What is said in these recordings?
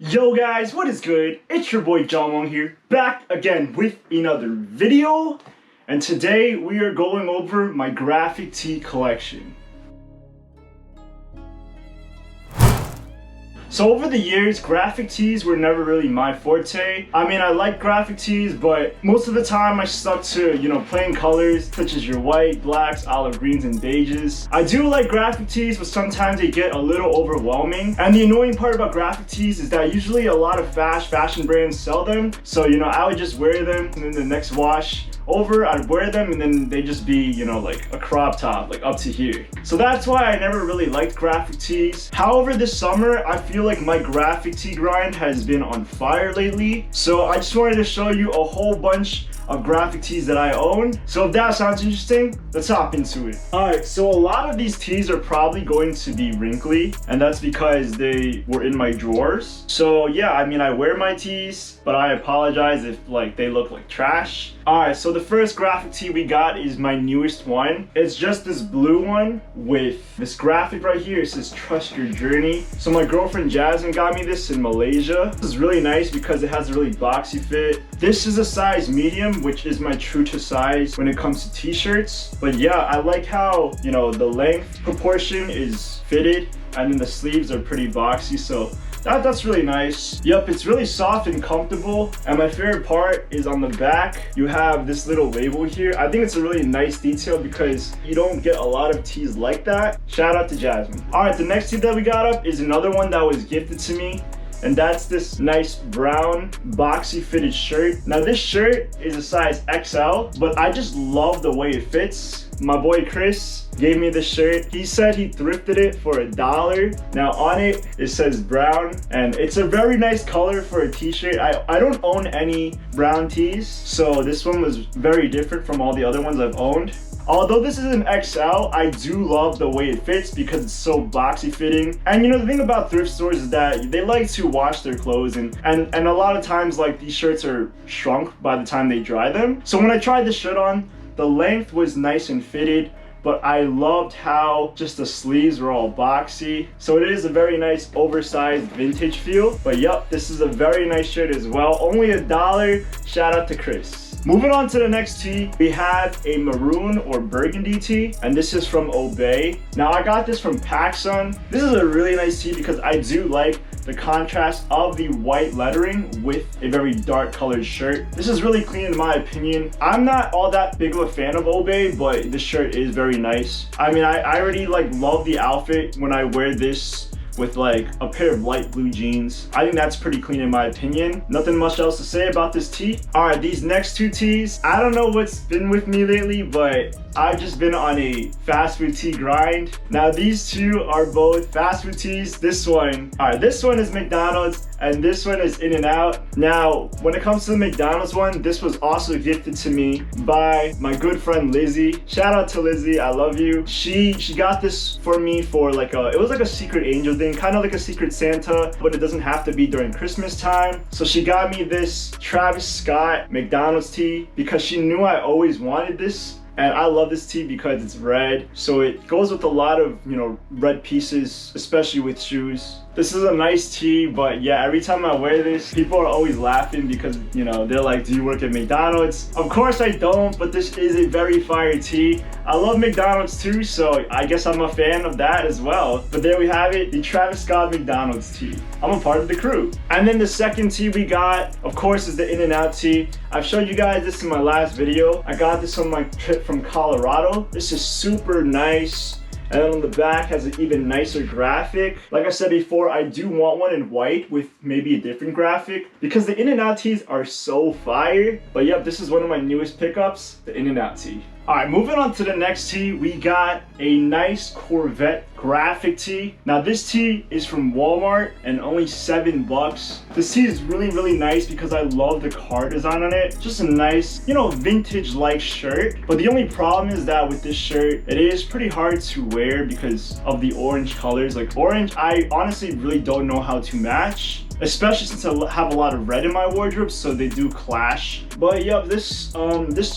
Yo guys, what is good? It's your boy John Wong here, back again with another video. And today we are going over my graphic tee collection. So over the years, graphic tees were never really my forte. I mean, I like graphic tees, but most of the time I stuck to, plain colors such as your white, blacks, olive greens, and beiges. I do like graphic tees, but sometimes they get a little overwhelming. And the annoying part about graphic tees is that usually a lot of fashion brands sell them. So, I would just wear them, and then the next wash over, I'd wear them, and then they just be, like a crop top, like up to here. So that's why I never really liked graphic tees. However, this summer, I feel like my graphic tee grind has been on fire lately. So I just wanted to show you a whole bunch of graphic tees that I own. So if that sounds interesting, let's hop into it. Alright, so a lot of these tees are probably going to be wrinkly, and that's because they were in my drawers. So yeah, I mean, I wear my tees, but I apologize if they look like trash. Alright, so the first graphic tee we got is my newest one. It's just this blue one with this graphic right here. It says trust your journey. So my girlfriend Jasmine got me this in Malaysia. This is really nice because it has a really boxy fit. This is a size medium, which is my true to size when it comes to t-shirts. But yeah, I like how, the length proportion is fitted, and then the sleeves are pretty boxy, so that's really nice. Yep, it's really soft and comfortable. And my favorite part is on the back, you have this little label here. I think it's a really nice detail because you don't get a lot of tees like that. Shout out to Jasmine. All right, the next tee that we got up is another one that was gifted to me. And that's this nice brown boxy fitted shirt. Now this shirt is a size XL, but I just love the way it fits. My boy Chris gave me this shirt. He said he thrifted it for $1. Now on it, it says brown, and it's a very nice color for a t-shirt. I don't own any brown tees, so this one was very different from all the other ones I've owned. Although this is an XL, I do love the way it fits because it's so boxy fitting. And the thing about thrift stores is that they like to wash their clothes, and a lot of times these shirts are shrunk by the time they dry them. So when I tried this shirt on, the length was nice and fitted, but I loved how just the sleeves were all boxy. So it is a very nice oversized vintage feel. But yep, this is a very nice shirt as well. Only $1. Shout out to Chris. Moving on to the next tee, we have a maroon or burgundy tee, and this is from Obey. Now I got this from PacSun. This is a really nice tee because I do like the contrast of the white lettering with a very dark colored shirt. This is really clean in my opinion. I'm not all that big of a fan of Obey, but this shirt is very nice. I mean, I already love the outfit when I wear this with a pair of light blue jeans. I think that's pretty clean in my opinion. Nothing much else to say about this tee. All right, these next two tees, I don't know what's been with me lately, but I've just been on a fast food tee grind. Now these two are both fast food tees. This one is McDonald's, and this one is In-N-Out. Now, when it comes to the McDonald's one, this was also gifted to me by my good friend Lizzie. Shout out to Lizzie, I love you. She got this for me for it was like a secret angel thing, kind of like a secret Santa, but it doesn't have to be during Christmas time. So she got me this Travis Scott McDonald's tee because she knew I always wanted this. And I love this tee because it's red, so it goes with a lot of, red pieces, especially with shoes. This is a nice tee, but yeah, every time I wear this, people are always laughing because, they're like, do you work at McDonald's? Of course I don't, but this is a very fire tee. I love McDonald's too, so I guess I'm a fan of that as well. But there we have it, the Travis Scott McDonald's tee. I'm a part of the crew. And then the second tee we got, of course, is the In-N-Out tee. I've showed you guys this in my last video. I got this on my trip from Colorado. This is super nice. And then on the back has an even nicer graphic. Like I said before, I do want one in white with maybe a different graphic because the In-N-Out tees are so fire. But yep, this is one of my newest pickups, the In-N-Out tee. All right, moving on to the next tee, we got a nice Corvette graphic tee. Now this tee is from Walmart and only $7. This tee is really nice because I love the car design on it. Just a nice, vintage-like shirt. But the only problem is that with this shirt, it is pretty hard to wear because of the orange colors. Orange, I honestly really don't know how to match, especially since I have a lot of red in my wardrobe, so they do clash. But yeah, this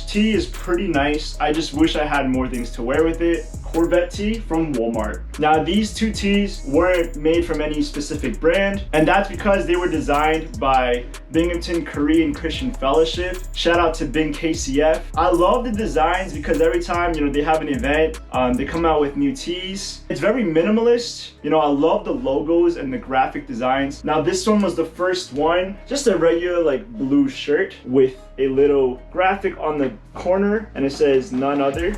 tee is pretty nice. I just wish I had more things to wear with it. Corvette tee from Walmart. Now these two tees weren't made from any specific brand, and that's because they were designed by Binghamton Korean Christian Fellowship. Shout out to Bing KCF. I love the designs because every time, they have an event, they come out with new tees. It's very minimalist. I love the logos and the graphic designs. Now this one was the first one, just a regular like blue shirt with a little graphic on the corner, and it says none other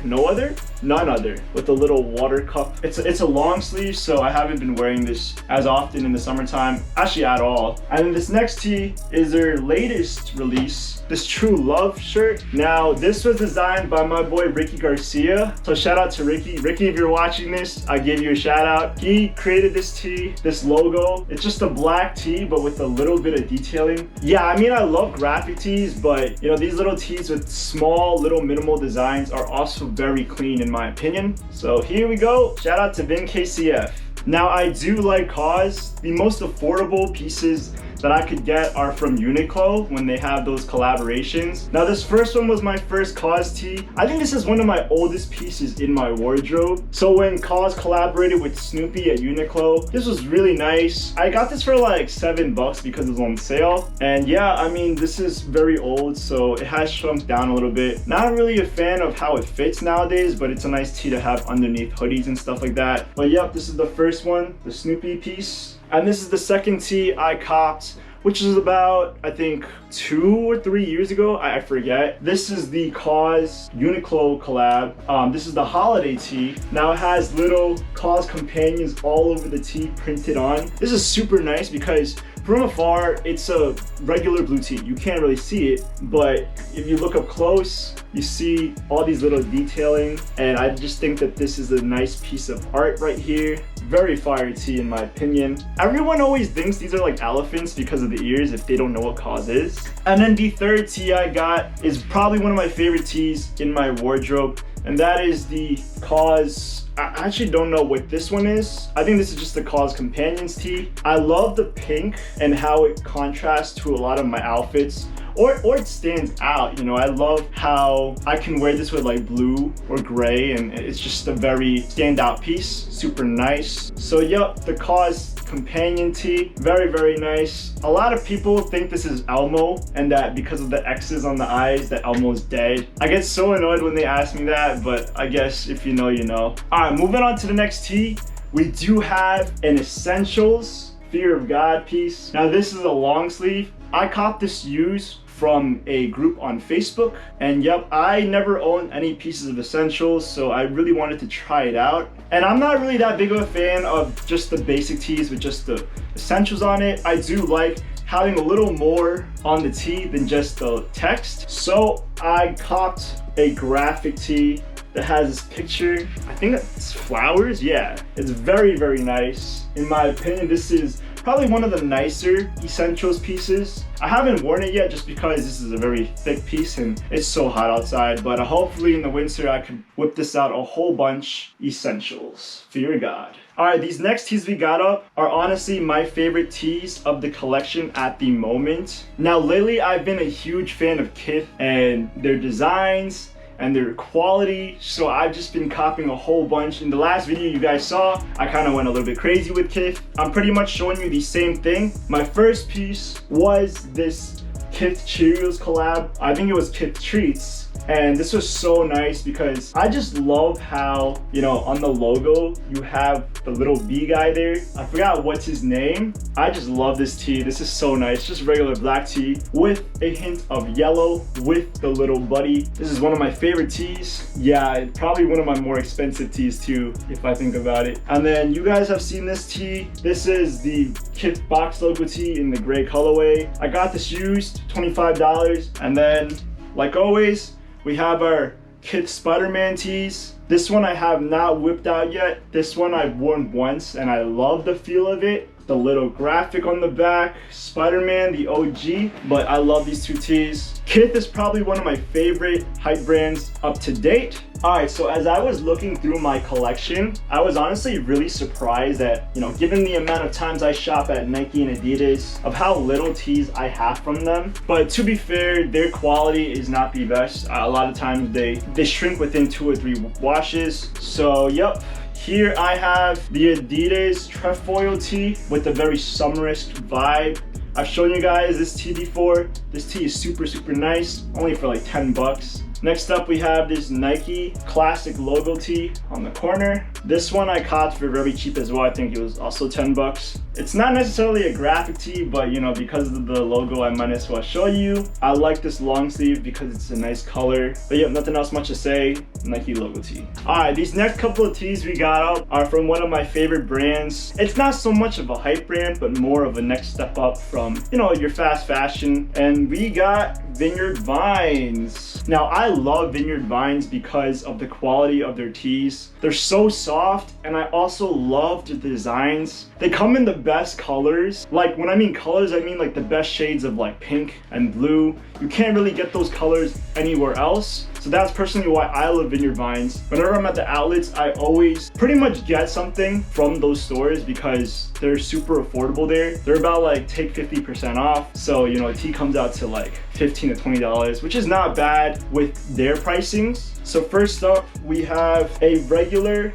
with a little water cup. It's a long sleeve, so I haven't been wearing this as often in the summertime, actually at all. And then this next tee is their latest release, this True Love shirt. Now this was designed by my boy Ricky Garcia, so shout out to Ricky. Ricky, if you're watching this, I give you a shout out. He created this tee, this logo. It's just a black tee but with a little bit of detailing. Yeah, I mean, I love graphic tees, but these little tees with small little minimal designs are also very clean in my opinion. So here we go, shout out to Vin KCF. Now I do like COS. The most affordable pieces that I could get are from Uniqlo when they have those collaborations. Now this first one was my first COS tee. I think this is one of my oldest pieces in my wardrobe. So when COS collaborated with Snoopy at Uniqlo, this was really nice. I got this for like $7 because it was on sale. And yeah, I mean, this is very old, so it has shrunk down a little bit. Not really a fan of how it fits nowadays, but it's a nice tee to have underneath hoodies and stuff like that. But yep, this is the first one, the Snoopy piece. And this is the second tee I copped, which is about, I think, 2 or 3 years ago, I forget. This is the COS Uniqlo collab. This is the holiday tee. Now it has little COS companions all over the tee printed on. This is super nice because from afar, it's a regular blue tee. You can't really see it, but if you look up close, you see all these little detailing, and I just think that this is a nice piece of art right here. Very fire tee in my opinion. Everyone always thinks these are like elephants because of the ears if they don't know what COS is. And then the third tee I got is probably one of my favorite tees in my wardrobe, and that is the COS. I actually don't know what this one is. I think this is just the COS Companions tee. I love the pink and how it contrasts to a lot of my outfits. Or it stands out, I love how I can wear this with like blue or gray, and it's just a very standout piece, super nice. So yep, the COS companion tee, very, very nice. A lot of people think this is Elmo, and that because of the X's on the eyes, that Elmo's dead. I get so annoyed when they ask me that, but I guess if you know, you know. All right, moving on to the next tee, we do have an Essentials Fear of God piece. Now this is a long sleeve. I copped this used from a group on Facebook, and yep, I never owned any pieces of Essentials, so I really wanted to try it out. And I'm not really that big of a fan of just the basic tees with just the Essentials on it. I do like having a little more on the tee than just the text. So I copped a graphic tee that has this picture. I think it's flowers. Yeah, it's very, very nice. In my opinion, this is probably one of the nicer Essentials pieces. I haven't worn it yet just because this is a very thick piece and it's so hot outside, but hopefully in the winter I can whip this out a whole bunch. Essentials, fear of God. All right, these next tees we got up are honestly my favorite tees of the collection at the moment. Now lately I've been a huge fan of Kith and their designs and their quality, so I've just been copying a whole bunch. In the last video you guys saw, I kind of went a little bit crazy with Kith. I'm pretty much showing you the same thing. My first piece was this Kith Cheerios collab. I think it was Kith Treats. And this was so nice because I just love how, on the logo, you have the little bee guy there. I forgot what's his name. I just love this tee. This is so nice. Just regular black tee with a hint of yellow with the little buddy. This is one of my favorite tees. Yeah, probably one of my more expensive tees too, if I think about it. And then you guys have seen this tee. This is the Kith box logo tee in the gray colorway. I got this used, $25. And then, like always, we have our Kith Spider-Man tees. This one I have not whipped out yet. This one I've worn once and I love the feel of it. the little graphic on the back. Spider-Man, the OG, but I love these two tees. Kith is probably one of my favorite hype brands up to date. All right, so as I was looking through my collection, I was honestly really surprised that, given the amount of times I shop at Nike and Adidas, of how little tees I have from them. But to be fair, their quality is not the best. A lot of times they shrink within 2 or 3 washes. So yep. Here I have the Adidas trefoil tee with a very summerish vibe. I've shown you guys this tee before. This tee is super nice, only for like 10 bucks. Next up, we have this Nike classic logo tee on the corner. This one I caught for very cheap as well. I think it was also 10 bucks. It's not necessarily a graphic tee, but because of the logo, I might as well show you. I like this long sleeve because it's a nice color. But yeah, nothing else much to say. Nike logo tee. All right, these next couple of tees we got up are from one of my favorite brands. It's not so much of a hype brand, but more of a next step up from, your fast fashion. And we got Vineyard Vines. Now, I love Vineyard Vines because of the quality of their tees. They're so soft, and I also love the designs. They come in the best colors. Like, when I mean colors, I mean like the best shades of like pink and blue. You can't really get those colors anywhere else. So that's personally why I love Vineyard Vines. Whenever I'm at the outlets, I always pretty much get something from those stores because they're super affordable there. They're about like take 50% off. So, a tee comes out to like $15 to $20, which is not bad with their pricings. So first up, we have a regular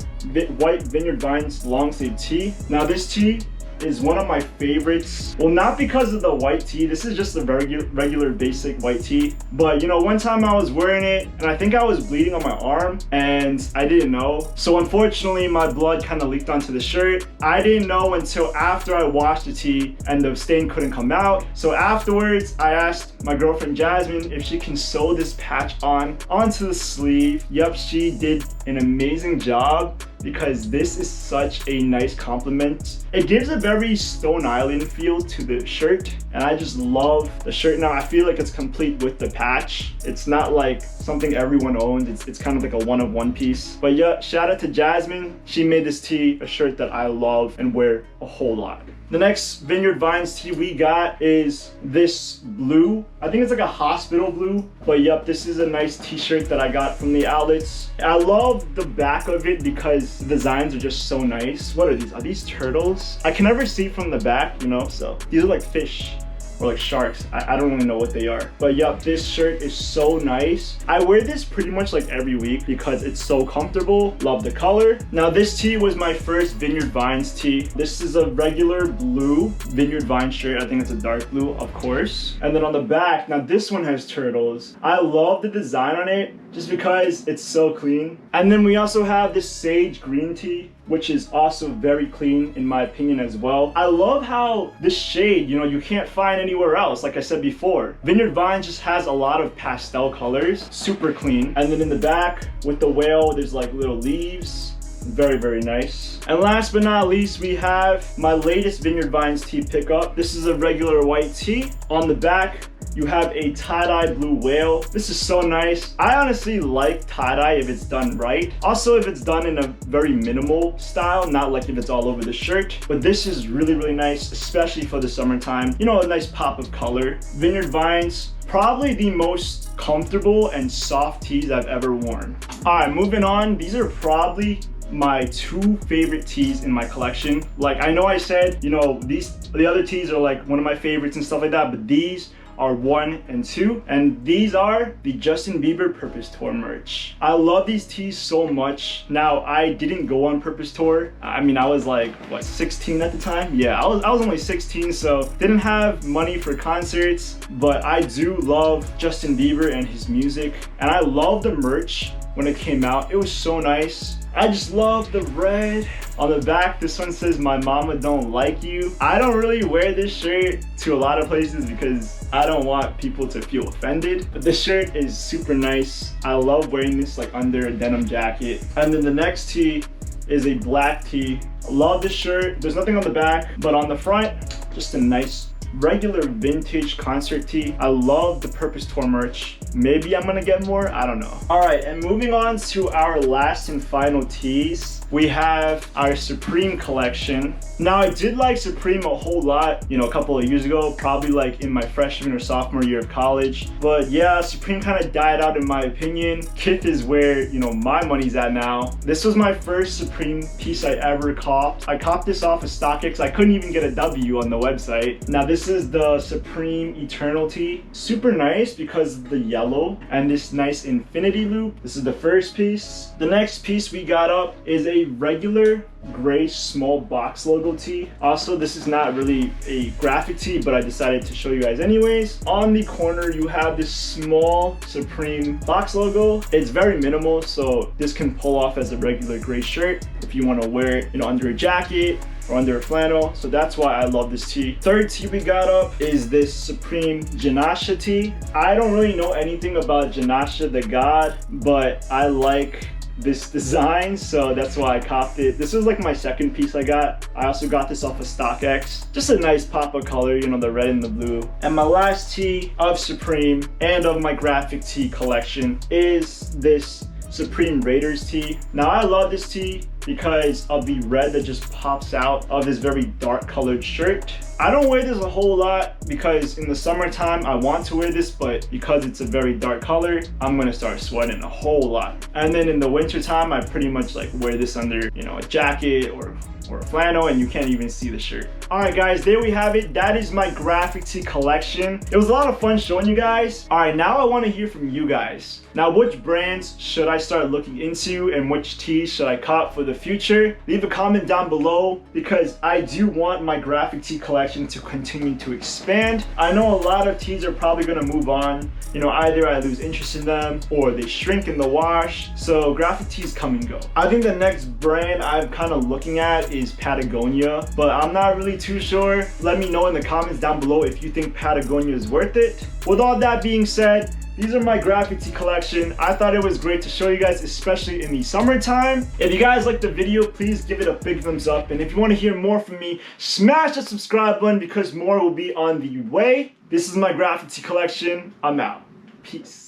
white Vineyard Vines long sleeve tee. Now this tee is one of my favorites. Well, not because of the white tee. This is just a regular basic white tee. But one time I was wearing it and I think I was bleeding on my arm and I didn't know. So unfortunately, my blood kind of leaked onto the shirt. I didn't know until after I washed the tee and the stain couldn't come out. So afterwards, I asked my girlfriend Jasmine if she can sew this patch onto the sleeve. Yep, she did an amazing job, because this is such a nice compliment. It gives a very Stone Island feel to the shirt, and I just love the shirt. Now, I feel like it's complete with the patch. It's not like something everyone owns. It's kind of like a one-of-one piece. But yeah, shout out to Jasmine. She made this tee a shirt that I love and wear a whole lot. The next Vineyard Vines tee we got is this blue. I think it's like a hospital blue, but yep, this is a nice t-shirt that I got from the outlets. I love the back of it because the designs are just so nice. What are these? Are these turtles? I can never see from the back, so these are like fish. Or like sharks. I don't really know what they are. But yep, this shirt is so nice. I wear this pretty much like every week because it's so comfortable. Love the color. Now this tee was my first Vineyard Vines tee. This is a regular blue Vineyard Vines shirt. I think it's a dark blue, of course. And then on the back, now this one has turtles. I love the design on it just because it's so clean. And then we also have this sage green tee, which is also very clean in my opinion as well. I love how this shade, you can't find anywhere else. Like I said before, Vineyard Vines just has a lot of pastel colors, super clean. And then in the back with the whale, there's like little leaves. Very nice. And last but not least, we have my latest Vineyard Vines tee pickup. This is a regular white tee. On the back, you have a tie-dye blue whale. This is so nice. I honestly like tie-dye if it's done right. Also, if it's done in a very minimal style, not like if it's all over the shirt. But this is really nice, especially for the summertime. A nice pop of color. Vineyard Vines, probably the most comfortable and soft tees I've ever worn. All right, moving on. These are probably my 2 favorite tees in my collection. Like, I know I said, the other tees are like one of my favorites and stuff like that, but these are 1 and 2, and these are the Justin Bieber Purpose Tour merch. I love these tees so much. Now, I didn't go on Purpose Tour. I mean, I was like, what, 16 at the time? Yeah, I was only 16, so didn't have money for concerts, but I do love Justin Bieber and his music, and I love the merch when it came out. It was so nice. I just love the red. On the back, this one says, "My mama don't like you." I don't really wear this shirt to a lot of places because I don't want people to feel offended. But this shirt is super nice. I love wearing this like under a denim jacket. And then the next tee is a black tee. Love this shirt. There's nothing on the back, but on the front, just a nice regular vintage concert tee. I love the Purpose Tour merch. Maybe I'm gonna get more, I don't know. All right, and moving on to our last and final tees. we have our Supreme collection. Now, I did like Supreme a whole lot, you know, a couple of years ago, probably like in my freshman or sophomore year of college. But yeah, Supreme kind of died out in my opinion. Kith is where, you know, my money's at now. This was my first Supreme piece I ever copped. I copped this off of StockX. I couldn't even get a W on the website. Now, this is the Supreme Eternal tee. Super nice because of the yellow and this nice infinity loop. This is the first piece. The next piece we got up is a regular gray small box logo tee. Also, this is not really a graphic tee, but I decided to show you guys anyways. On the corner, you have this small Supreme box logo. It's very minimal, so this can pull off as a regular gray shirt if you want to wear it, you know, under a jacket or under a flannel. So that's why I love this tee. Third tee we got up is this Supreme Janasha tee. I don't really know anything about Janasha the god, but I like this design, so that's why I copped it. This was like my second piece I got. I also got this off of StockX. Just a nice pop of color, you know, the red and the blue. And my last tee of Supreme and of my graphic tee collection is this Supreme Raiders tee. Now, I love this tee because of the red that just pops out of this very dark colored shirt. I don't wear this a whole lot because in the summertime I want to wear this, but because it's a very dark color, I'm gonna start sweating a whole lot. And then in the wintertime, I pretty much like wear this under, you know, a jacket or a flannel, and you can't even see the shirt. All right, guys, there we have it. That is my graphic tee collection. It was a lot of fun showing you guys. All right, now I want to hear from you guys. Now, which brands should I start looking into and which tees should I cop for the future? Leave a comment down below because I do want my graphic tee collection to continue to expand. I know a lot of tees are probably gonna move on. You know, either I lose interest in them or they shrink in the wash. So graphic tees come and go. I think the next brand I'm kind of looking at is Patagonia, but I'm not really too sure. Let me know in the comments down below if you think Patagonia is worth it. With all that being said, these are my graphic tee collection. I thought it was great to show you guys, especially in the summertime. If you guys liked the video, please give it a big thumbs up. And if you want to hear more from me, smash the subscribe button because more will be on the way. This is my graphic tee collection. I'm out. Peace.